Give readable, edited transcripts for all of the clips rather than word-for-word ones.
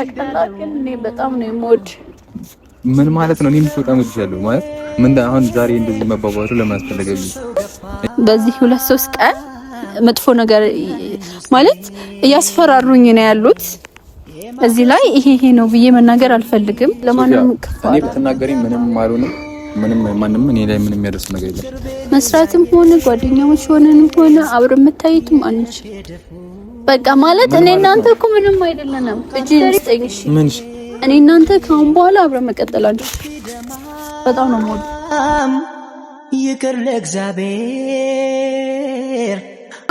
አቀላቅል እኔ በጣም ነው የምወድ። ምን ማለት ነው? እኔም በጣም እወድሻለሁ ማለት ምን አሁን ዛሬ እንደዚህ መባባሉ ለምን አስፈለገ? በዚህ 2-3 ቀን መጥፎ ነገር ማለት እያስፈራሩኝ ነው ያሉት። እዚህ ላይ ይሄ ነው ብዬ መናገር አልፈልግም። ለማንም እኔ ብትናገሪ ምንም አልሆንም። ምንም ማንንም እኔ ላይ ምንም የሚያደርስ ነገር የለም። መስራትም ሆነ ጓደኛሞች ሆነንም ሆነ አብረን መታየትም አንቺ በቃ ማለት እኔ እናንተ እኮ ምንም አይደለንም። እጂ ልስጠኝሽ ምን እኔ እናንተ ካሁን በኋላ አብረን መቀጠል አንችል። በጣም ነው ሞድ ይቅር ለእግዚአብሔር።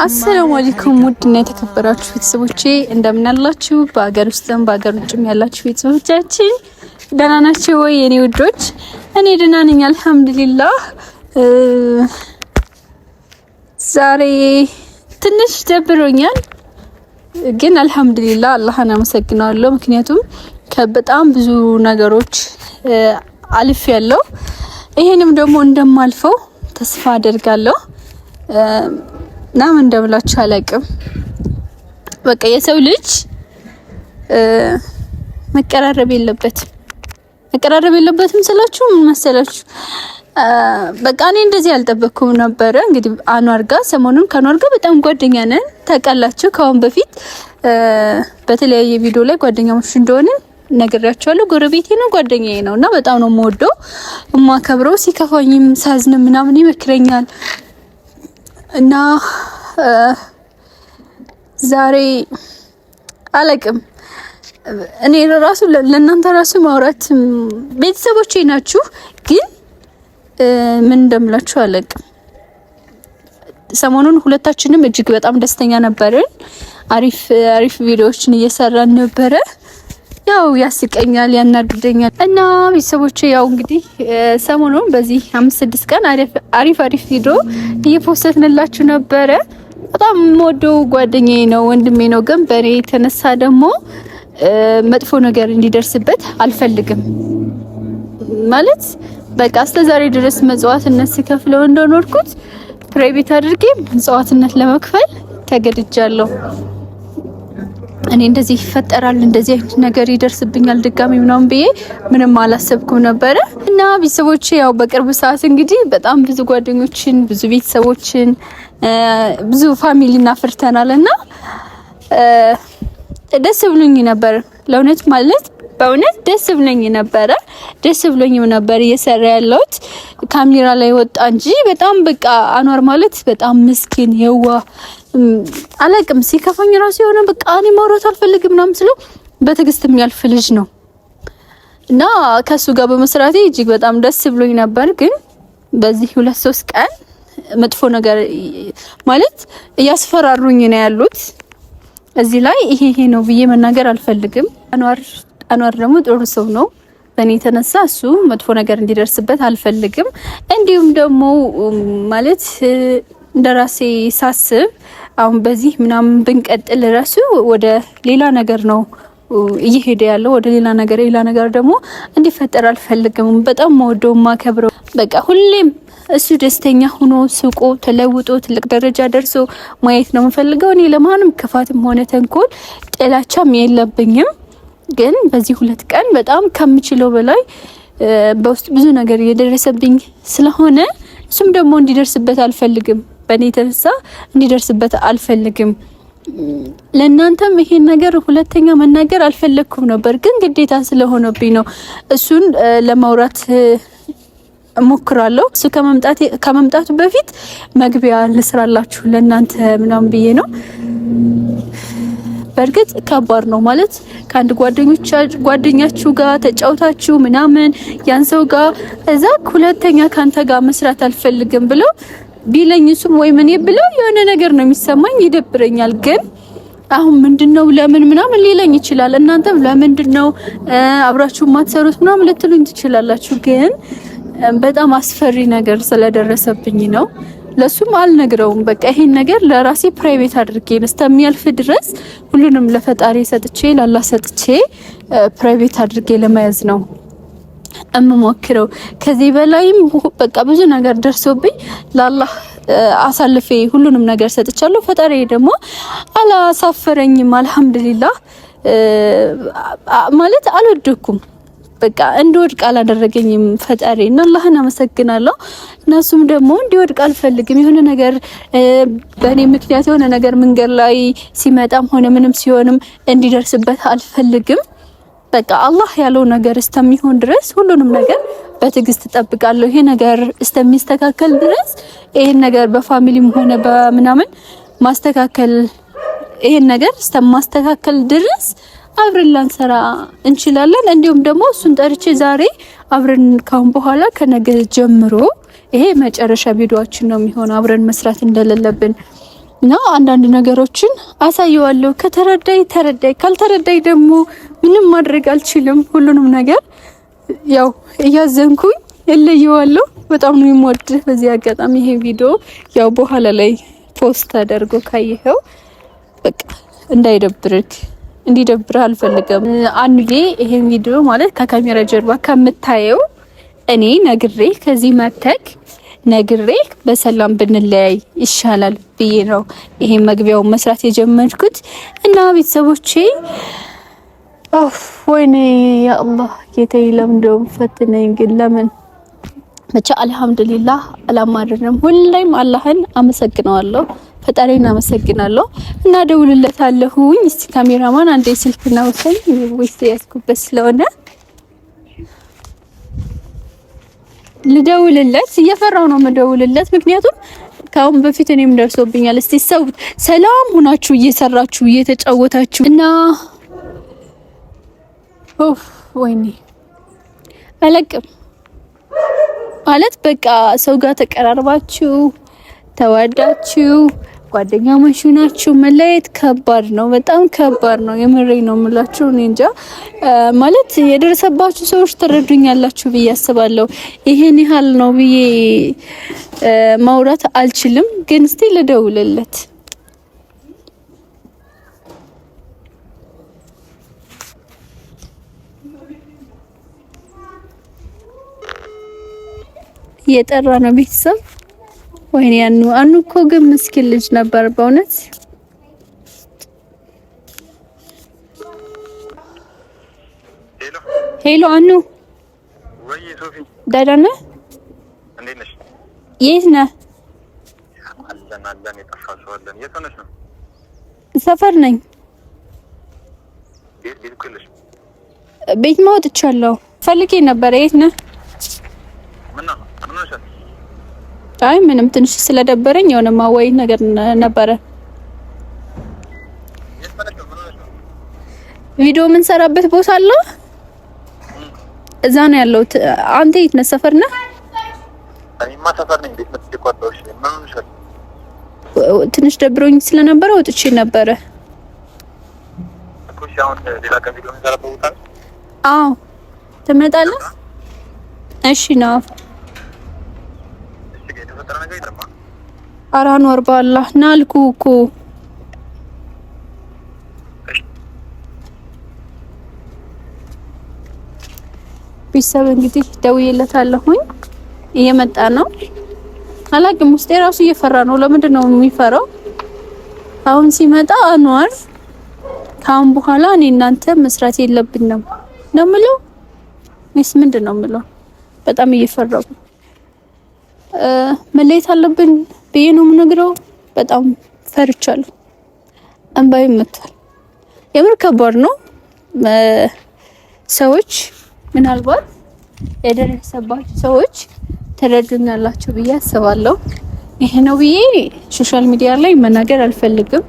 አሰላሙ አለይኩም ውድና የተከበራችሁ ቤተሰቦቼ እንደምን አላችሁ? በአገር ውስጥም በአገር ውጭም ያላችሁ ቤተሰቦቻችን ደህና ናችሁ ወይ? የኔ ውዶች እኔ ደህና ነኝ አልሐምዱሊላህ። ዛሬ ትንሽ ደብሮኛል ግን አልሐምዱሊላህ አላህን አመሰግናለሁ። ምክንያቱም ከበጣም ብዙ ነገሮች አልፍ ያለው ይሄንም ደግሞ እንደማልፈው ተስፋ አደርጋለሁ። እና ምን እንደምላችሁ አላውቅም። በቃ የሰው ልጅ መቀራረብ የለበትም ስላችሁ ምን መሰላችሁ? በቃ እኔ እንደዚህ አልጠበቅኩም ነበረ። እንግዲህ አኗር ጋር ሰሞኑን ከአኗር ጋር በጣም ጓደኛ ነን ታውቃላችሁ። ከአሁን በፊት በተለያየ ቪዲዮ ላይ ጓደኛሞች እንደሆነ ነግሬያችኋለሁ። ጎረቤቴ ነው ጓደኛዬ ነው እና በጣም ነው የምወደው የማከብረው። ሲከፋኝም ሳዝንም ምናምን ይመክረኛል እና ዛሬ አለቅም እኔ ራሱ ለእናንተ ራሱ ማውራት ቤተሰቦቼ ናችሁ ግን ምን እንደምላችሁ አለቅም። ሰሞኑን ሁለታችንም እጅግ በጣም ደስተኛ ነበርን። አሪፍ ቪዲዮዎችን እየሰራን ነበረ። ያው ያስቀኛል ያናድደኛል እና ቤተሰቦቼ ያው እንግዲህ ሰሞኑን በዚህ 5-6 ቀን አሪፍ ቪዲዮ እየፖስተትንላችሁ ነበረ። በጣም የምወደው ጓደኛዬ ነው ወንድሜ ነው ግን በኔ የተነሳ ደግሞ መጥፎ ነገር እንዲደርስበት አልፈልግም። ማለት በቃ እስከ ዛሬ ድረስ መጽዋዕትነት ሲከፍለው እንደኖርኩት ፕራይቬት አድርጌ መጽዋዕትነት ለመክፈል ተገድጃለሁ። እኔ እንደዚህ ይፈጠራል እንደዚህ አይነት ነገር ይደርስብኛል ድጋሚ ምናምን ብዬ ምንም አላሰብኩም ነበረ እና ቤተሰቦቼ ያው በቅርብ ሰዓት እንግዲህ በጣም ብዙ ጓደኞችን ብዙ ቤተሰቦችን ብዙ ፋሚሊና አፍርተናልና ደስ ብሎኝ ነበር። ለእውነት ማለት በእውነት ደስ ብሎኝ ነበር እየሰራ ያለሁት ካሜራ ላይ ወጣ እንጂ በጣም በቃ አኗር ማለት በጣም ምስኪን የዋ አላቅም ሲከፋኝ ራሱ የሆነ በቃ እኔ ማውራት አልፈልግም ምናምን ስለው በትዕግስት የሚያልፍ ልጅ ነው እና ከሱ ጋር በመስራቴ እጅግ በጣም ደስ ብሎኝ ነበር። ግን በዚህ 2-3 ቀን መጥፎ ነገር ማለት እያስፈራሩኝ ነው ያሉት። እዚህ ላይ ይሄ ነው ብዬ መናገር አልፈልግም። አኗር ደግሞ ጥሩ ሰው ነው። በእኔ የተነሳ እሱ መጥፎ ነገር እንዲደርስበት አልፈልግም። እንዲሁም ደግሞ ማለት እንደራሴ ሳስብ አሁን በዚህ ምናምን ብንቀጥል ራሱ ወደ ሌላ ነገር ነው እየሄደ ያለው ወደ ሌላ ነገር ደግሞ እንዲፈጠር አልፈልግም። በጣም መወደው ማከብረው በቃ ሁሌም እሱ ደስተኛ ሆኖ ስቆ ተለውጦ ትልቅ ደረጃ ደርሶ ማየት ነው የምፈልገው። እኔ ለማንም ክፋትም ሆነ ተንኮል ጥላቻም የለብኝም። ግን በዚህ 2 ቀን በጣም ከምችለው በላይ በውስጥ ብዙ ነገር እየደረሰብኝ ስለሆነ እሱም ደግሞ እንዲደርስበት አልፈልግም። በእኔ የተነሳ እንዲደርስበት አልፈልግም። ለእናንተም ይሄን ነገር ሁለተኛ መናገር አልፈለኩም ነበር ግን ግዴታ ስለሆነብኝ ነው እሱን ለማውራት እሞክራለሁ። እሱ ከመምጣቱ በፊት መግቢያ ልስራላችሁ ለእናንተ ምናምን ብዬ ነው። በርግጥ ከባድ ነው ማለት ከአንድ ጓደኛችሁ ጋር ተጫውታችሁ ምናምን ያን ሰው ጋር እዛ ሁለተኛ ካንተ ጋር መስራት አልፈልግም ብሎ ቢለኝ እሱም ወይ ምን ይብለው የሆነ ነገር ነው የሚሰማኝ ይደብረኛል። ግን አሁን ምንድነው ለምን ምናምን ሊለኝ ይችላል። እናንተም ለምንድነው አብራችሁ ማትሰሩት ምናምን ልትሉኝ ትችላላችሁ። ግን በጣም አስፈሪ ነገር ስለደረሰብኝ ነው ለሱም አልነግረውም። በቃ ይሄን ነገር ለራሴ ፕራይቬት አድርጌ እስከሚያልፍ ድረስ ሁሉንም ለፈጣሪ ሰጥቼ ለአላህ ሰጥቼ ፕራይቬት አድርጌ ለመያዝ ነው እምሞክረው። ከዚህ በላይም በቃ ብዙ ነገር ደርሶብኝ ለአላህ አሳልፌ ሁሉንም ነገር ሰጥቻለሁ። ፈጣሪ ደግሞ አላሳፈረኝም አልሐምዱሊላህ። ማለት አልወደኩም። በቃ እንድወድቅ አላደረገኝም ፈጣሪ እና አላህን አመሰግናለሁ። እነሱም ደግሞ እንዲወድቅ አልፈልግም። የሆነ ነገር በእኔ ምክንያት የሆነ ነገር መንገድ ላይ ሲመጣም ሆነ ምንም ሲሆንም እንዲደርስበት አልፈልግም። በቃ አላህ ያለው ነገር እስከሚሆን ድረስ ሁሉንም ነገር በትዕግስት እጠብቃለሁ። ይሄ ነገር እስከሚስተካከል ድረስ ይሄን ነገር በፋሚሊም ሆነ በምናምን ማስተካከል ይሄን ነገር እስከማስተካከል ድረስ አብረን ላንሰራ እንችላለን። እንዲሁም ደግሞ እሱን ጠርቼ ዛሬ አብረን ካሁን በኋላ ከነገ ጀምሮ ይሄ መጨረሻ ቪዲዮአችን ነው የሚሆነው አብረን መስራት እንደሌለብን እና አንዳንድ ነገሮችን አሳየዋለሁ። ከተረዳይ ተረዳይ፣ ካልተረዳይ ደግሞ ምንም ማድረግ አልችልም። ሁሉንም ነገር ያው እያዘንኩኝ እለየዋለሁ። በጣም ነው የምወድህ። በዚህ አጋጣሚ ይሄ ቪዲዮ ያው በኋላ ላይ ፖስት አድርጎ ካየኸው በቃ እንዳይደብርክ እንዲደብርህ አልፈልግም። አንዬ ይሄን ቪዲዮ ማለት ከካሜራ ጀርባ ከምታየው እኔ ነግሬ ከዚህ መተክ ነግሬ በሰላም ብንለያይ ይሻላል ብዬ ነው ይሄን መግቢያው መስራት የጀመርኩት እና ቤተሰቦቼ ወይኔ ያ አላህ ጌታዬ ለምንድነው ፈትነኝ ግን ለምን ብቻ አልহামዱሊላህ አላማረንም። ሁሌም አላህን አመሰግነዋለሁ፣ ፈጣሪን አመሰግናለሁ እና ደውልለታለሁኝ። እስቲ ካሜራማን አንዴ ስልክ ነው ወሰኝ ወይስ ያስኩበት ስለሆነ ልደውልለት እየፈራው ነው መደውልለት። ምክንያቱም ካሁን በፊት እኔም ደርሶብኛል። እስቲ ሰው ሰላም ሆናችሁ እየሰራችሁ እየተጫወታችሁ እና ወይኔ አለቅም ማለት በቃ ሰው ጋር ተቀራርባችሁ ተዋዳችሁ ጓደኛሞች ናችሁ መለየት ከባድ ነው፣ በጣም ከባድ ነው። የምሬ ነው የምላችሁ። እኔ እንጃ ማለት የደረሰባችሁ ሰዎች ተረዱኛላችሁ ብዬ አስባለሁ። ይሄን ያህል ነው ብዬ ማውራት አልችልም፣ ግን እስቲ ልደውልለት። የጠራ ነው ቤተሰብ። ወይኔ አኑ እኮ ግን ምስኪን ልጅ ነበር በእውነት። ሄሎ አኑ። ወይ ሶፊ ደህና ነህ? እንዴት ነሽ? የት ነህ? አለን የጠፋሽዋለን። የት ሆነሽ ነው? ሰፈር ነኝ። ቤት ኩልሽ? ቤት ማውጥቻለሁ። ፈልጌ ነበር። የት ነህ? አይ ምንም ትንሽ ስለደበረኝ የሆነ ማወይ ነገር ነበረ። ቪዲዮ ምን ሰራበት ቦታ አለ እዛ ነው ያለው። አንተ የት ነህ? ሰፈር ነህ? እኔማ ሰፈር ነኝ። ቤት መጥቼ ቆጣሁሽ። ምን ሆነሻል? ትንሽ ደብሮኝ ስለነበረ ወጥቼ ነበረ እኮ። አሁን ሌላ ቀን ቪዲዮ ምን ሰራበት ቦታ? አዎ ትመጣለህ? እሺ ነው አራንወር ባላህ ናልኩ እኮ ቢሰብ እንግዲህ ደውዬለታለሁኝ። እየመጣ ነው። አላቅም ውስጤ ራሱ እየፈራ ነው። ለምንድን ነው የሚፈራው? አሁን ሲመጣ አንዋር ካሁን በኋላ እኔ እናንተ መስራት የለብንም ነው የምለው። እሺ ምንድን ነው የምለው? በጣም እየፈራው መለየት አለብን ብዬ ነው የምነግረው። በጣም ፈርቻለሁ። እንባይ መጥቷል። የምር ከባድ ነው። ሰዎች ምናልባት የደረሰባችሁ ሰዎች ተረዱኛላችሁ ብዬ አስባለሁ። ይሄ ነው ብዬ ሶሻል ሚዲያ ላይ መናገር አልፈልግም፣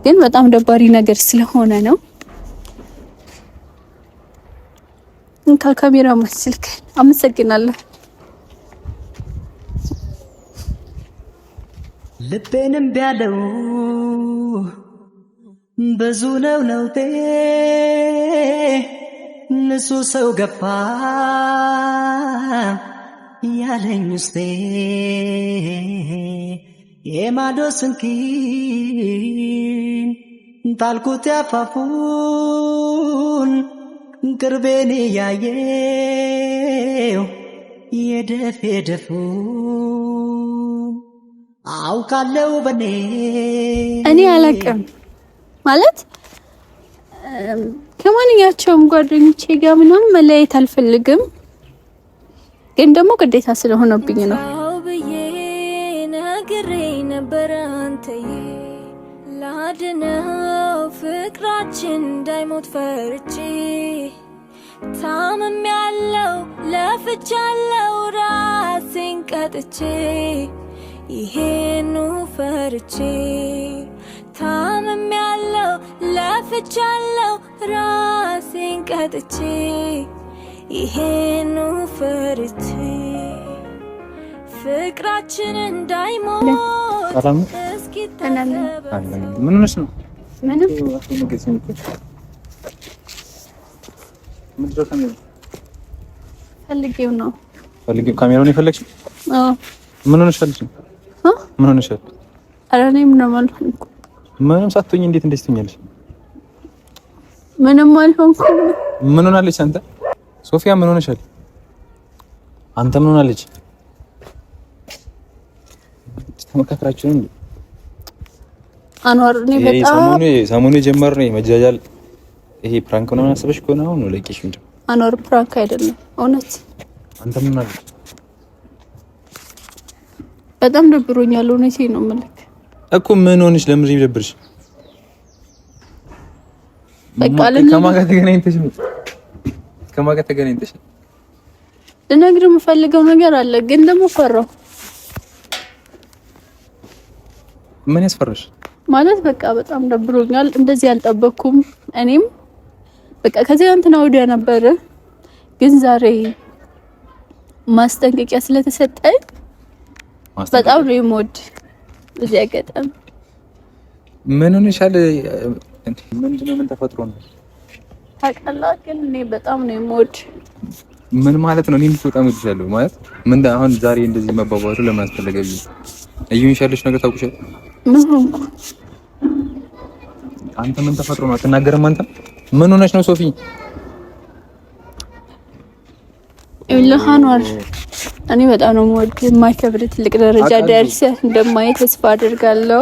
ግን በጣም ደባሪ ነገር ስለሆነ ነው። ካሜራ መስልክ አመሰግናለሁ። ልቤንም ቢያለው ብዙ ነው ነውቴ ንሱ ሰው ገባ ያለኝ ውስጤ የማዶ ስንኪን ጣልኩት ያፋፉን ቅርቤን ያየው የደፌ ደፉ አውቃለው በኔ እኔ አላቅም ማለት ከማንኛቸውም ጓደኞቼ ጋር ምናምን መለያየት አልፈልግም፣ ግን ደግሞ ግዴታ ስለሆነብኝ ነው። ነግሬ ነበር አንተዬ ላድነው ፍቅራችን እንዳይሞት ፈርቼ ታምም ያለው ለፍቻለው ራሴን ቀጥቼ ይሄኑ ፈርቼ ታምም ያለው ለፍቻለው ራሴን ቀጥቼ ይሄኑ ፈርቼ ፍቅራችን እንዳይሞት እስኪ ምን ነሽ ነው? ምንም ፈልጌው ነው። ፈልጌው ካሜራውን የፈለግሽ? አዎ። ምን ሆነሽ ፈልግሽ? ምን ሆነሻል? ኧረ እኔ ምንም አልሆንኩም። ምንም ሳትሆኝ እንዴት እንደዚህ ትኛለሽ? ምንም አልሆንኩም። ምን ሆናለች? አንተ ሶፊያ ምን ሆነሻል? አንተ ምን ሆናለች? ተመካከራችሁ እንዴ? አንዋር እኔ በጣም ሰሞኑን የጀመርነው መጃጃል ይሄ ፕራንክ ነው አስበሽ ከሆነ አሁን ነው ለቂሽ እንዴ? አንዋር ፕራንክ አይደለም እውነት። አንተ ምን ሆናለች? በጣም ደብሮኛል። እውነቴን ነው የምልህ እኮ ምን ሆነሽ? ለምን ይደብርሽ? በቃ ከማን ጋር ተገናኝተሽ? ልነግርህ የምፈልገው ነገር አለ፣ ግን ደግሞ ፈራሁ። ምን ያስፈራሽ? ማለት በቃ በጣም ደብሮኛል። እንደዚህ አልጠበኩም። እኔም በቃ ከዚህ እንትና ወዲያ ነበረ፣ ግን ዛሬ ማስጠንቀቂያ ስለተሰጠኝ በጣም ነው የምወድ። እዚህ አጋጣሚ ምን ሆነሻል? ምንድነው? ምን ተፈጥሮ ነው? ታውቃለህ፣ ግን እኔ በጣም ነው የምወድ። ምን ማለት ነው? እኔም በጣም እወድሻለሁ ማለት ምን አሁን ዛሬ እንደዚህ መባባሉ ለምን አስፈለገ? እዩኝሻለሽ ነገር ታውቁሻል? ምን ሆንኩ? አንተ ምን ተፈጥሮ ነው? አትናገርም? አንተ ምን ሆነሽ ነው ሶፊ? አንዋር እኔ በጣም ነው የምወድ። የማይከብድ ትልቅ ደረጃ ደርሰህ እንደማየት ተስፋ አድርጋለሁ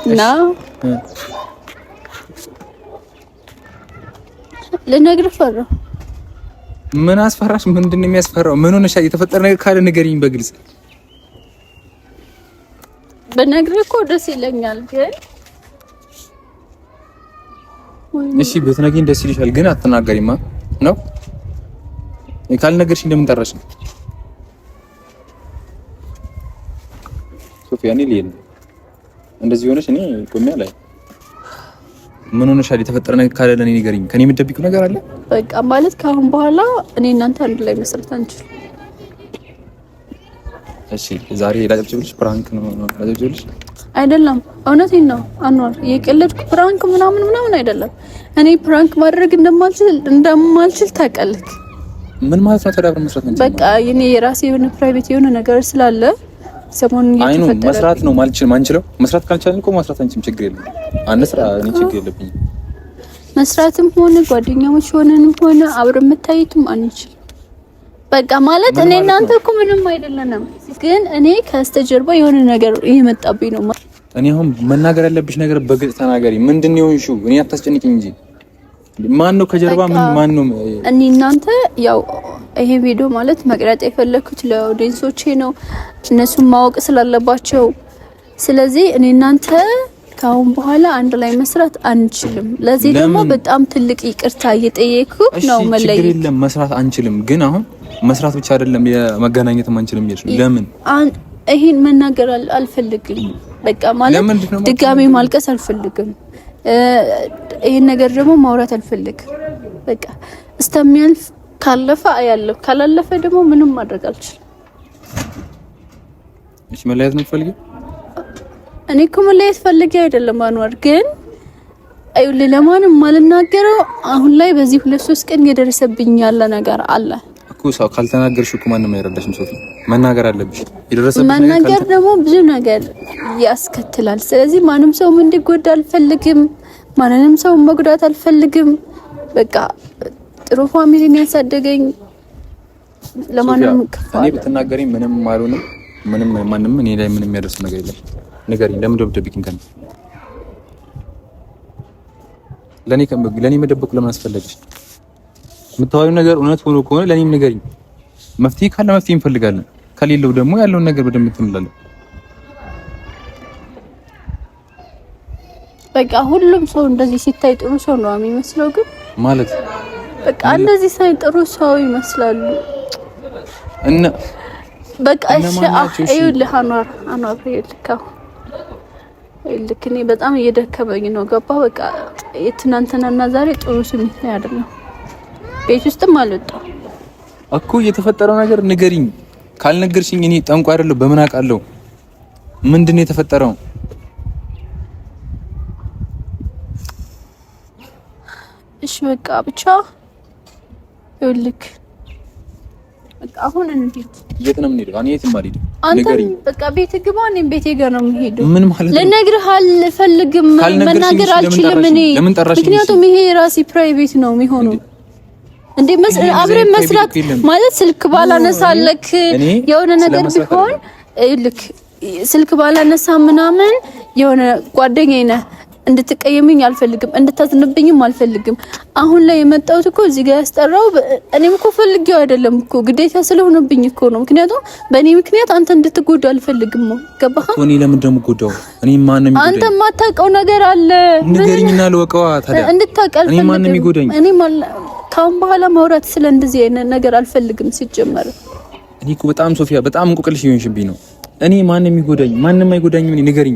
እና ልነግርህ ፈራሁ። ምን አስፈራሽ? ምንድነው የሚያስፈራው? ምን ሆነሻል? የተፈጠረ ነገር ካለ ንገሪኝ በግልጽ። በነግርህ እኮ ደስ ይለኛል፣ ግን እሺ ብትነግሪኝ ደስ ይልሻል፣ ግን አትናገሪማ ነው? ካልነገርሽ እንደምን ጠራሽ? ሶፊያ እኔ ልሄድ ነው። እንደዚህ ሆነሽ እኔ ቆሜ ላይ ምን ሆነሻል? የተፈጠረ ነገር ካለ ለኔ ንገሪኝ። ከኔ የምትደብቂው ነገር አለ? በቃ ማለት ከአሁን በኋላ እኔ እናንተ አንድ ላይ መስራት አንችልም። እሺ ዛሬ ላጨብጭብልሽ? ፕራንክ ነው ላጨብጭብልሽ? አይደለም፣ እውነቴን ነው አንዋር። የቀለድኩ ፕራንክ ምናምን አይደለም። እኔ ፕራንክ ማድረግ እንደማልችል ታውቃለህ። ምን ማለት ነው? ተዳብረን መስራት እንችላለን። በቃ የኔ የራሴ የሆነ ፕራይቬት የሆነ ነገር ስላለ ሰሞኑን እየተፈጠረ መስራት ነው ማንችለው። መስራት ካልቻልን እኮ መስራት አንችልም። ችግር የለም አንስራ። እኔ ችግር የለብኝም። መስራትም ሆነ ጓደኛሞች ሆነንም ሆነ አብረን መታየትም አንችል። በቃ ማለት እኔ እናንተ እኮ ምንም አይደለንም፣ ግን እኔ ከስተጀርባ የሆነ ነገር እየመጣብኝ ነው። እኔ አሁን መናገር ያለብሽ ነገር በግልጽ ተናገሪ። ምንድን ነው የሆንሽው? እኔ አታስጨንቂኝ እንጂ ማን ነው ከጀርባ? ማን ነው? እኔ እናንተ ያው ይሄ ቪዲዮ ማለት መቅረጥ የፈለኩት ለኦዲየንሶቼ ነው፣ እነሱም ማወቅ ስላለባቸው። ስለዚህ እኔ እናንተ ካሁን በኋላ አንድ ላይ መስራት አንችልም። ለዚህ ደግሞ በጣም ትልቅ ይቅርታ እየጠየኩ ነው። መለይ ችግር የለም መስራት አንችልም፣ ግን አሁን መስራት ብቻ አይደለም የመገናኘትም አንችልም ይልሽ። ለምን ይሄን መናገር አልፈልግም። በቃ ማለት ድጋሜ ማልቀስ አልፈልግም። ይሄን ነገር ደግሞ ማውራት አልፈልግም። በቃ እስተሚያልፍ ካለፈ አያለሁ፣ ካላለፈ ደግሞ ምንም ማድረግ አልችልም። እሺ መለያየት ነው ፈልጊ? እኔ እኮ መለያየት ፈልጌ አይደለም አንዋር፣ ግን አይውል ለማንም ማልናገረው አሁን ላይ በዚህ 2-3 ቀን የደረሰብኝ ያለ ነገር አለ እኮ። ሰው ካልተናገርሽ እኮ ማንም አይረዳሽም ሶፊ። መናገር አለብሽ። የደረሰብሽ መናገር ደግሞ ብዙ ነገር ያስከትላል። ስለዚህ ማንም ሰው እንዲጎዳ አልፈልግም፣ ማንንም ሰው መጉዳት አልፈልግም። በቃ ጥሩ ፋሚሊን ያሳደገኝ ለማንም እኔ ብትናገሪ ምንም አልሆንም። ምንም ማንም እኔ ላይ ምንም የሚያደርስ ነገር የለም። ንገሪኝ፣ ለምን ደብደብኪኝ? ከነ ለኔ መደበቁ ለምን አስፈለገሽ? የምታወሪው ነገር እውነት ሆኖ ከሆነ ለኔም ንገሪኝ። መፍትሄ ካለ መፍትሄ እንፈልጋለን፣ ከሌለው ደግሞ ያለውን ነገር በደንብ እንላለን። በቃ ሁሉም ሰው እንደዚህ ሲታይ ጥሩ ሰው ነው የሚመስለው፣ ግን ማለት በቃ እንደዚህ ሳይ ጥሩ ሰው ይመስላሉ እና በቃ እሺ ይኸውልህ አኗር ይኸውልህ እኔ በጣም እየደከመኝ ነው ገባ። በቃ የትናንትናና ዛሬ ጥሩ ስሜት ላይ አይደለም። ቤት ውስጥም አልወጣም እኮ የተፈጠረው ነገር ንገሪኝ። ካልነገርሽኝ እኔ ጠንቋ አይደለሁ በምን አውቃለሁ? ምንድነው የተፈጠረው? እሺ በቃ ብቻ ይኸውልህ በቃ አሁን እንዴት የት ነው የምንሄደው? እኔ የትም አልሄድም። ንገሪኝ በቃ ቤት ግባ። እኔም ቤቴ ጋር ነው የምሄደው። ምን ማለት ነው? ልነግርህ አልፈልግም፣ መናገር አልችልም እኔ ምክንያቱም ይሄ ራሴ ፕራይቬት ነው የሚሆነው። እንዴ አብረን መስራት ማለት ስልክ ባላነሳለክ የሆነ ነገር ቢሆን ይልክ ስልክ ባላነሳ ምናምን የሆነ ጓደኛዬ ነህ እንድትቀየምኝ አልፈልግም፣ እንድታዝንብኝም አልፈልግም። አሁን ላይ የመጣሁት እኮ እዚህ ጋር ያስጠራው እኔም እኮ ፈልጌው አይደለም እኮ ግዴታ ስለሆነብኝ እኮ ነው። ምክንያቱም በእኔ ምክንያት አንተ እንድትጎዳ አልፈልግም ነው ገባህ? እኔ ለምን እንደምጎዳው እኔ ማን ነው የሚጎዳኝ? አንተ የማታውቀው ነገር አለ ንገሪኝና ልወቀዋ። ታዲያ እንድታውቃል እኔ ማን ነው የሚጎዳኝ? እኔ ካሁን በኋላ ማውራት ስለ እንደዚህ አይነት ነገር አልፈልግም። ሲጀመር እኔ እኮ በጣም ሶፊያ በጣም እንቆቅልሽ ይሆንሽብኝ ነው። እኔ ማን ነው የሚጎዳኝ? ማንንም አይጎዳኝም። እኔ ንገሪኝ።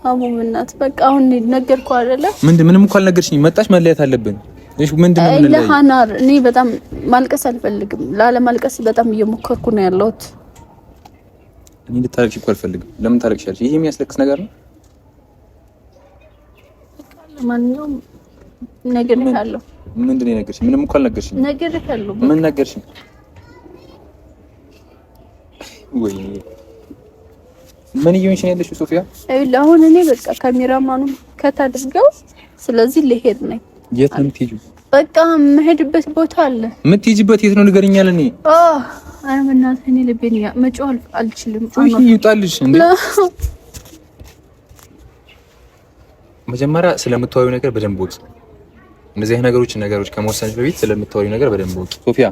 አሙም እናት በቃ አሁን ነገርኩህ አይደለ? ምንም እኮ አልነገርሽኝ። መጣሽ መለያየት አለብን። እሺ ምንድነው? ለሃናር እኔ በጣም ማልቀስ አልፈልግም። ላለማልቀስ በጣም እየሞከርኩ ነው ያለሁት። እኔ ልታረቅሽ እኮ አልፈልግም። ለምን ታረቅሻለሽ? ይሄ የሚያስለቅስ ነገር ነው። ለማንኛውም ነግሬሃለሁ። ምንድነው የነገርሽኝ? ምንም እኮ አልነገርሽኝ። ነግሬሃለሁ። ምን ነገርሽኝ? ወይ ምን እየሆንሽ ነው ያለሽው ሶፊያ? አሁን እኔ በቃ ካሜራማኑ ከታድርገው ስለዚህ ልሄድ ነኝ። የት ነው የምትሄጂው? በቃ የምሄድበት ቦታ አለ። የምትሄጂበት የት ነው ንገሪኛል። እኔ አይ በእናትህ እኔ ልቤን መጮህ አልችልም። እሺ ይውጣልሽ እንዴ። መጀመሪያ ስለምታወሪው ነገር በደንብ ወቅ። እንደዚህ አይነት ነገሮች ከመወሰንሽ በፊት ስለምታወሪው ነገር በደንብ ወቅ ሶፊያ።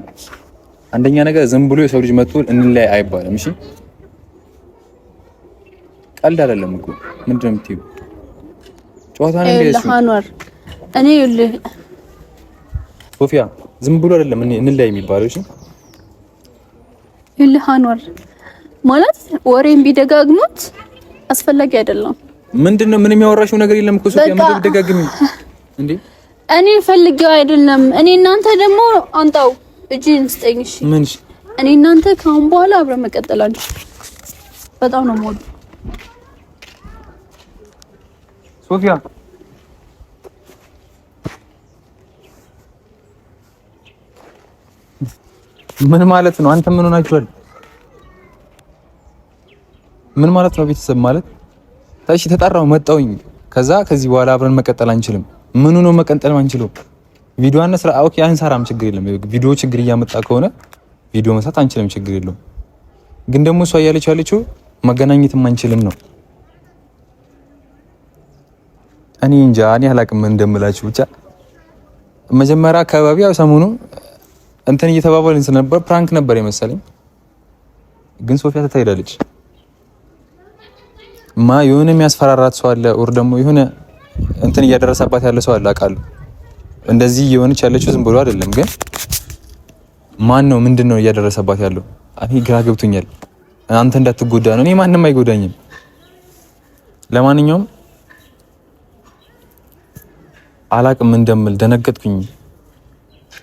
አንደኛ ነገር ዝም ብሎ የሰው ልጅ መጥቶ እንለያይ አይባልም። እሺ ቀልድ አይደለም እኮ ምንድን ነው የምትይው? ጨዋታ ነው እንዴ? ለሃኗር እኔ ይኸውልህ ሶፊያ ዝም ብሎ አይደለም እንለያይ የሚባለው። እሺ ይኸውልህ ሃኗር ማለት ወሬን ቢደጋግሙት አስፈላጊ አይደለም። ምንድነው? ምንም ያወራሽው ነገር የለም እኮ ሶፊያ። ምን ደጋግሚ እንዴ? እኔ ፈልጌው አይደለም። እኔ እናንተ ደግሞ አንጣው እጅን ስጠኝ። እሺ ምን? እኔ እናንተ ካሁን በኋላ አብረን መቀጠል አንችልም። በጣም ነው የምወደው ሶፊያ። ምን ማለት ነው? አንተ ምን ሆናችኋል? ምን ማለት ነው? ቤተሰብ ማለት ታሽ ተጣራው መጣውኝ። ከዚህ በኋላ አብረን መቀጠል አንችልም። ምኑ ነው መቀጠል አንችልም? ቪዲዮ አንስራ። ኦኬ አንሰራም፣ ችግር የለም። ቪዲዮ ችግር እያመጣ ከሆነ ቪዲዮ መስራት አንችልም፣ ችግር የለውም። ግን ደግሞ እሷ እያለች ያለችው መገናኘትም አንችልም ነው። እኔ እንጃ፣ እኔ አላቅም እንደምላችሁ። ብቻ መጀመሪያ አካባቢ ያው ሰሞኑ እንትን እየተባባልን ነበር፣ ፕራንክ ነበር የመሰለኝ። ግን ሶፊያ ትታይዳለች። የሆነ የሚያስፈራራት ሰው አለ፣ ኦር ደግሞ የሆነ እንትን እያደረሰባት ያለ ሰው አለ አውቃለሁ። እንደዚህ የሆነች ያለችው ዝም ብሎ አይደለም። ግን ማን ነው ምንድነው እያደረሰባት ያለው? እኔ ግራ ገብቶኛል። አንተ እንዳትጎዳ ነው። እኔ ማንንም አይጎዳኝም። ለማንኛውም አላቅም እንደምል ደነገጥኩኝ።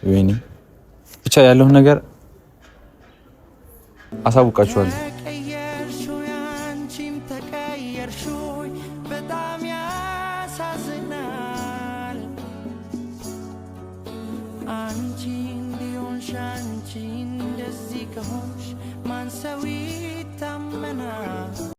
ወይኔ ብቻ ያለውን ነገር አሳውቃችኋለሁ።